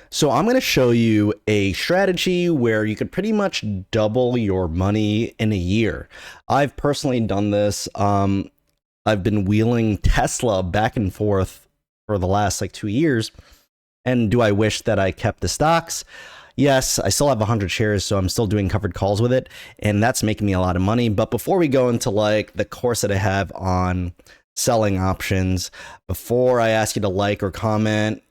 So I'm going to show you a strategy where you could pretty much double your money in a year. I've personally done this. I've been wheeling Tesla back and forth for the last like 2 years. And do I wish that I kept the stocks? Yes, I still have 100 shares, so I'm still doing covered calls with it, and that's making me a lot of money. But before we go into like the course that I have on selling options, before I ask you to like or comment,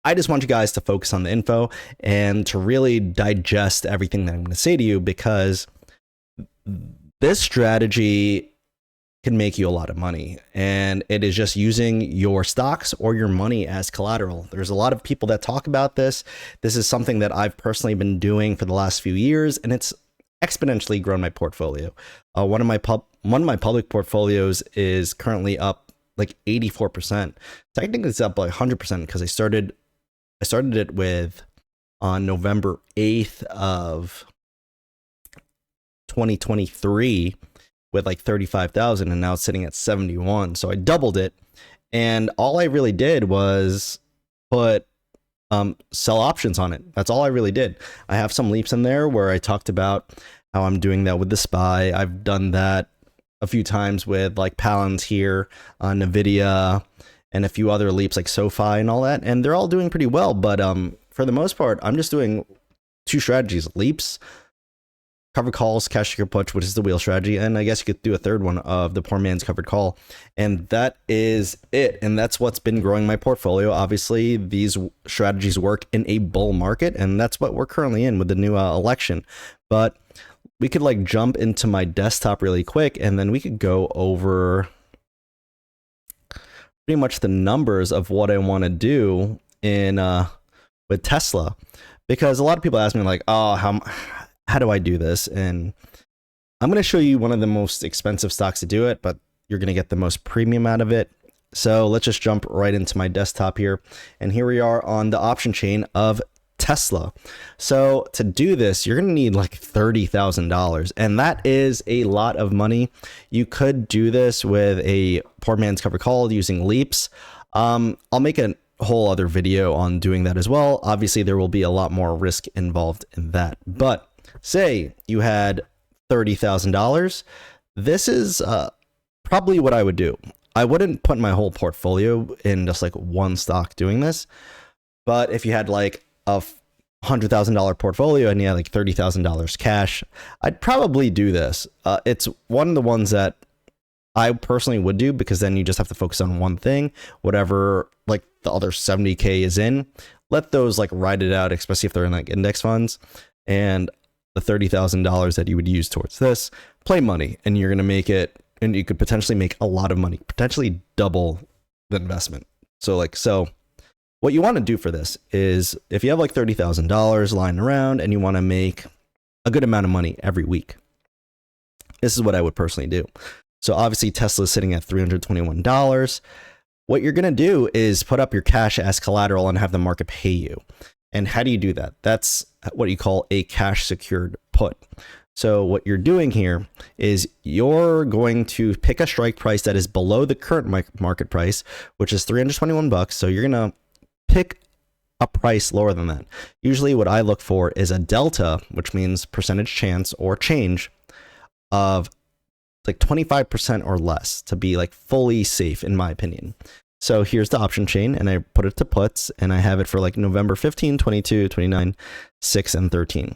I just want you guys to focus on the info and to really digest everything that I'm going to say to you, because this strategy can make you a lot of money, and it is just using your stocks or your money as collateral. There's a lot of people that talk about this. This is something that I've personally been doing for the last few years, and it's exponentially grown my portfolio. One of my public portfolios is currently up like 84%. Technically, it's up like 100% because I started it with on November 8th of 2023 with like 35,000, and now it's sitting at 71. So I doubled it, and all I really did was put sell options on it. That's all I really did. I have some leaps in there where I talked about how I'm doing that with the SPY. I've done that a few times with like Palantir, Nvidia, and a few other leaps like SoFi and all that, and they're all doing pretty well. But for the most part, I'm just doing two strategies: leaps, covered calls, cash secure puts, which is the wheel strategy, and I guess you could do a third one of the poor man's covered call. And that is it. And that's what's been growing my portfolio. Obviously, these strategies work in a bull market, and that's what we're currently in with the new election. But we could like jump into my desktop really quick, and then we could go over pretty much the numbers of what I want to do in with Tesla, because a lot of people ask me like, oh, how do I do this? And I'm going to show you one of the most expensive stocks to do it, but you're going to get the most premium out of it. So let's just jump right into my desktop here. And here we are on the option chain of Tesla. So to do this, you're going to need like $30,000, and that is a lot of money. You could do this with a poor man's covered call using leaps. I'll make a whole other video on doing that as well. Obviously, there will be a lot more risk involved in that, but say you had $30,000. This is probably what I would do. I wouldn't put my whole portfolio in just like one stock doing this. But if you had like a $100,000 portfolio and you had like $30,000 cash, I'd probably do this. It's one of the ones that I personally would do, because then you just have to focus on one thing. Whatever like the other 70K is in, let those like ride it out, especially if they're in like index funds. And the $30,000 that you would use towards this, play money, and you're going to make it, and you could potentially make a lot of money, potentially double the investment. So what you want to do for this is, if you have like $30,000 lying around and you want to make a good amount of money every week, this is what I would personally do. So obviously Tesla is sitting at $321. What you're going to do is put up your cash as collateral and have the market pay you. And how do you do that? That's what you call a cash secured put. So what you're doing here is you're going to pick a strike price that is below the current market price, which is $321. So you're going to pick a price lower than that. Usually what I look for is a delta, which means percentage chance or change of like 25% or less to be like fully safe, in my opinion. So here's the option chain, and I put it to puts, and I have it for like November 15, 22, 29, 6, and 13.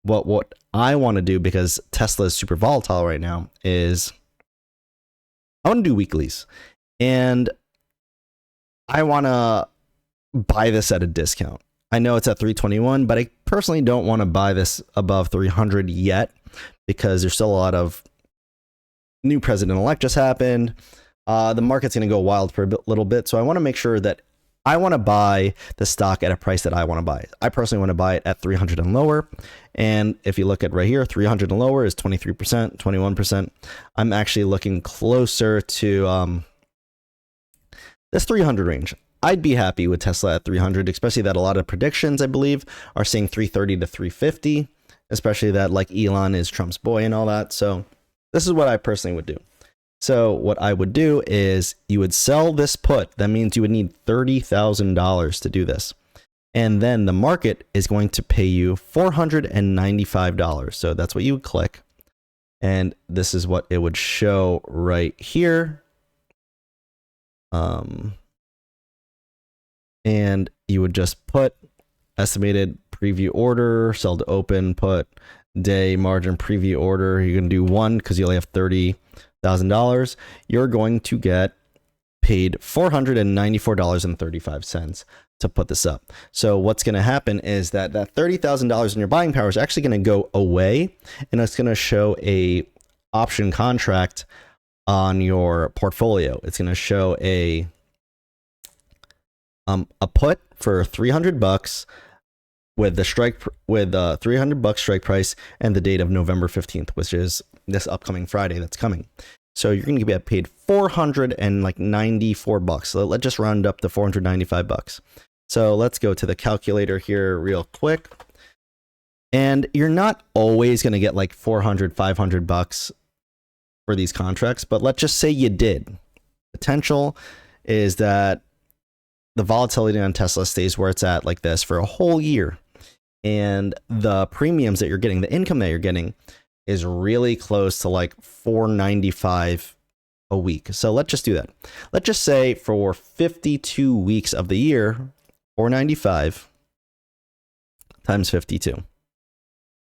What I want to do, because Tesla is super volatile right now, is I want to do weeklies, and I want to buy this at a discount. I know it's at 321, but I personally don't want to buy this above 300 yet, because there's still a lot of new president-elect just happened. The market's going to go wild for a little bit. So I want to make sure that I want to buy the stock at a price that I want to buy. I personally want to buy it at 300 and lower. And if you look at right here, 300 and lower is 23%, 21%. I'm actually looking closer to this 300 range. I'd be happy with Tesla at 300, especially that a lot of predictions, I believe, are saying 330 to 350, especially that like Elon is Trump's boy and all that. So this is what I personally would do. So what I would do is you would sell this put. That means you would need $30,000 to do this. And then the market is going to pay you $495. So that's what you would click. And this is what it would show right here. And you would just put estimated preview order, sell to open, put day margin preview order. You're going to do 1 because you only have $30,000. You're going to get paid $494.35 to put this up. So what's going to happen is that $30,000 in your buying power is actually going to go away, and it's going to show a option contract on your portfolio. It's going to show a put for $300 with the strike with $300 strike price and the date of November 15th, which is this upcoming Friday that's coming. So you're going to get paid $494. So let's just round up to $495. So let's go to the calculator here real quick. And you're not always going to get like $400, $500 for these contracts, but let's just say you did. Potential is that the volatility on Tesla stays where it's at like this for a whole year. And the premiums that you're getting, the income that you're getting is really close to like $495 a week. So let's just do that. Let's just say for 52 weeks of the year, $495 times 52.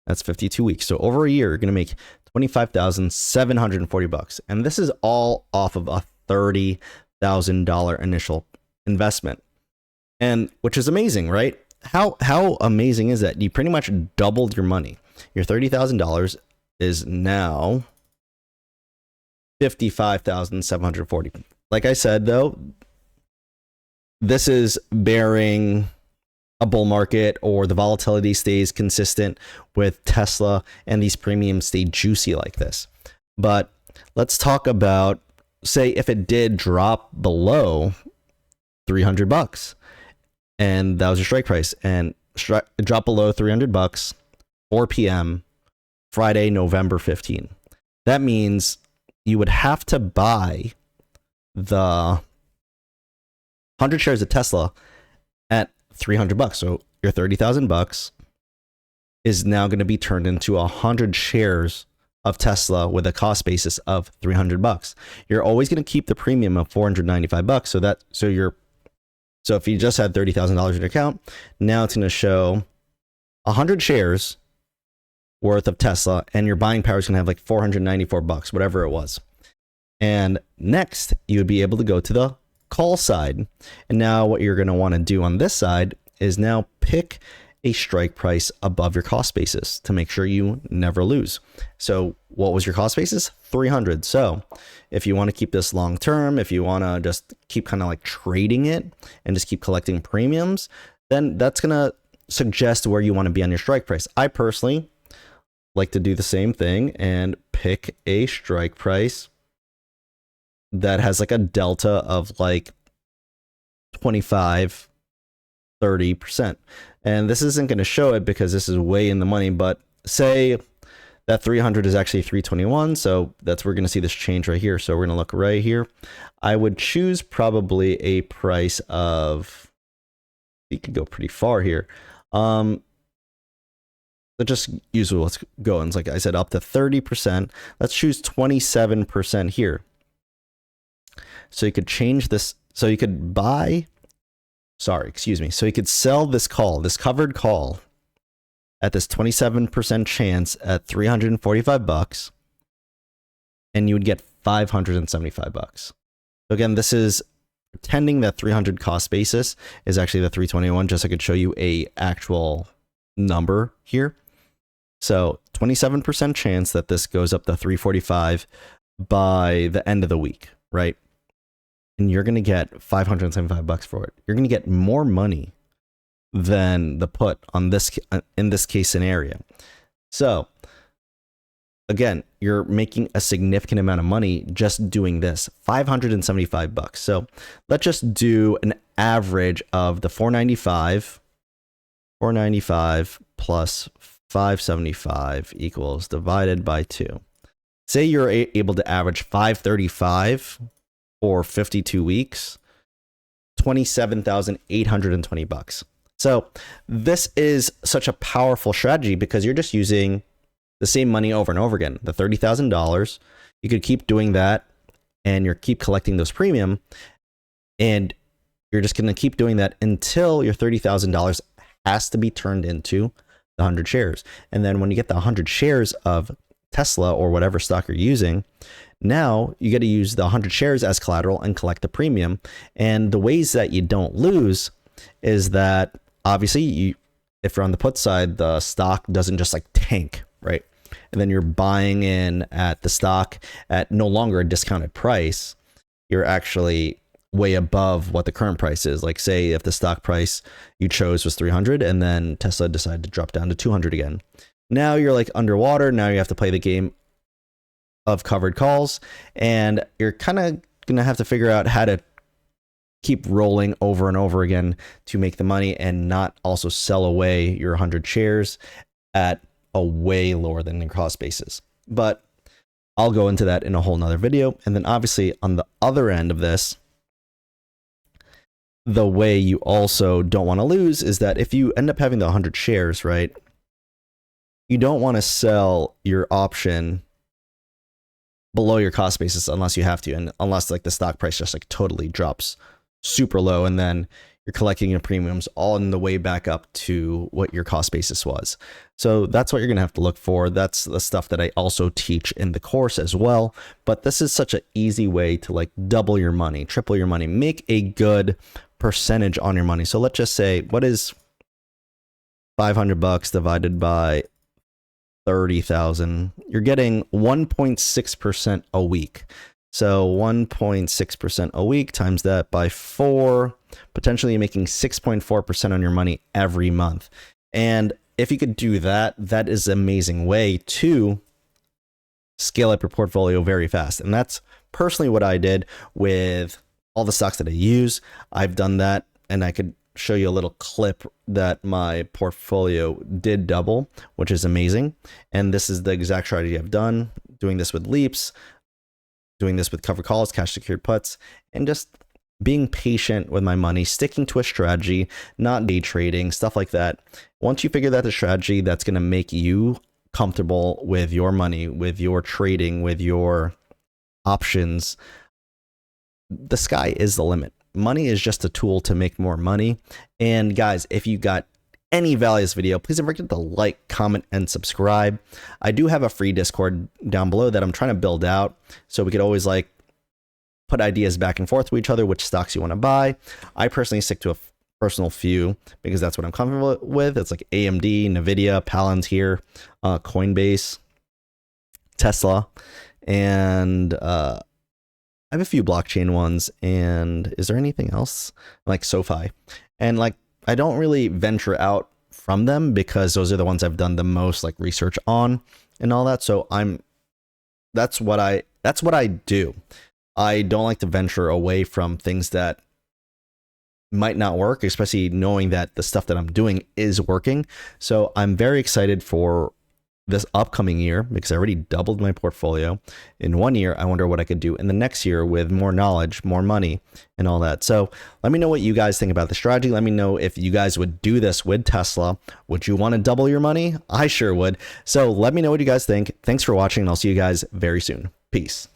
That's 52 weeks. So over a year, you're going to make $25,740. And this is all off of a $30,000 initial investment. And which is amazing, right? How amazing is that? You pretty much doubled your money. Your $30,000 is now $55,740. Like I said, though, this is bearing a bull market or the volatility stays consistent with Tesla and these premiums stay juicy like this. But let's talk about, say, if it did drop below $300 and that was your strike price, and drop below $300, 4 p.m. Friday, November 15. That means you would have to buy the 100 shares of Tesla at $300. So your $30,000 is now going to be turned into 100 shares of Tesla with a cost basis of $300. You're always going to keep the premium of $495. So if you just had $30,000 in your account, now it's going to show 100 shares worth of Tesla, and your buying power is going to have like $494, whatever it was. And next, you would be able to go to the call side. And now what you're going to want to do on this side is now pick a strike price above your cost basis to make sure you never lose. So what was your cost basis? 300. So if you want to keep this long term, if you want to just keep kind of like trading it and just keep collecting premiums, then that's going to suggest where you want to be on your strike price. I personally like to do the same thing and pick a strike price that has like a delta of like 25, 30%. And this isn't going to show it because this is way in the money, but say that 300 is actually 321. So that's, we're going to see this change right here. So we're going to look right here. I would choose probably a price of, you could go pretty far here. But just usually let's go. And like I said, up to 30%. Let's choose 27% here. So you could change this. So you could buy, so you could sell this call, this covered call at this 27% chance at $345, and you would get $575. So again, this is pretending that 300 cost basis is actually the 321, just so I could show you a actual number here. So 27% chance that this goes up to 345 by the end of the week, right? And you're going to get $575 for it. You're going to get more money than the put on this, in this case scenario. So again, you're making a significant amount of money just doing this, $575. So let's just do an average of the 495 plus 575 equals divided by 2. Say you're able to average 535 for 52 weeks, $27,820. So this is such a powerful strategy because you're just using the same money over and over again. The $30,000, you could keep doing that and you're keep collecting those premium, and you're just going to keep doing that until your $30,000 has to be turned into the 100 shares. And then when you get the 100 shares of Tesla or whatever stock you're using, now you get to use the 100 shares as collateral and collect the premium. And the ways that you don't lose is that obviously if you're on the put side, the stock doesn't just like tank, right? And then you're buying in at the stock at no longer a discounted price. You're actually way above what the current price is. Like say if the stock price you chose was 300 and then Tesla decided to drop down to 200 again. Now you're like underwater. Now you have to play the game of covered calls, and you're kind of going to have to figure out how to keep rolling over and over again to make the money and not also sell away your 100 shares at a way lower than the cost basis. But I'll go into that in a whole nother video. And then obviously on the other end of this, the way you also don't want to lose is that if you end up having the 100 shares, right, you don't want to sell your option below your cost basis unless you have to, and unless like the stock price just like totally drops super low, and then you're collecting your premiums all in the way back up to what your cost basis was. So that's what you're gonna have to look for. That's the stuff that I also teach in the course as well. But this is such an easy way to like double your money, triple your money, make a good percentage on your money. So let's just say, what is $500 divided by 30,000? You're getting 1.6% a week. So 1.6% a week times that by 4, potentially making 6.4% on your money every month. And if you could do that, that is an amazing way to scale up your portfolio very fast. And that's personally what I did with all the stocks that I use. I've done that, and I could show you a little clip that my portfolio did double, which is amazing. And this is the exact strategy I've done, doing this with leaps, doing this with covered calls, cash secured puts, and just being patient with my money, sticking to a strategy, not day trading, stuff like that. Once you figure out the strategy that's going to make you comfortable with your money, with your trading, with your options, the sky is the limit. Money is just a tool to make more money. And guys, if you got any value in this video, please don't forget to like, comment, and subscribe. I do have a free Discord down below that I'm trying to build out, so we could always like put ideas back and forth with each other, which stocks you want to buy. I personally stick to a personal few because that's what I'm comfortable with. It's like AMD, Nvidia, Palantir, Coinbase, Tesla, and I have a few blockchain ones. And is there anything else? Like SoFi. And like, I don't really venture out from them because those are the ones I've done the most like research on and all that. So that's what I do. I don't like to venture away from things that might not work, especially knowing that the stuff that I'm doing is working. So I'm very excited for this upcoming year because I already doubled my portfolio in 1 year. I wonder what I could do in the next year with more knowledge, more money, and all that. So let me know what you guys think about the strategy. Let me know if you guys would do this with Tesla. Would you want to double your money? I sure would. So let me know what you guys think. Thanks for watching, and I'll see you guys very soon. Peace.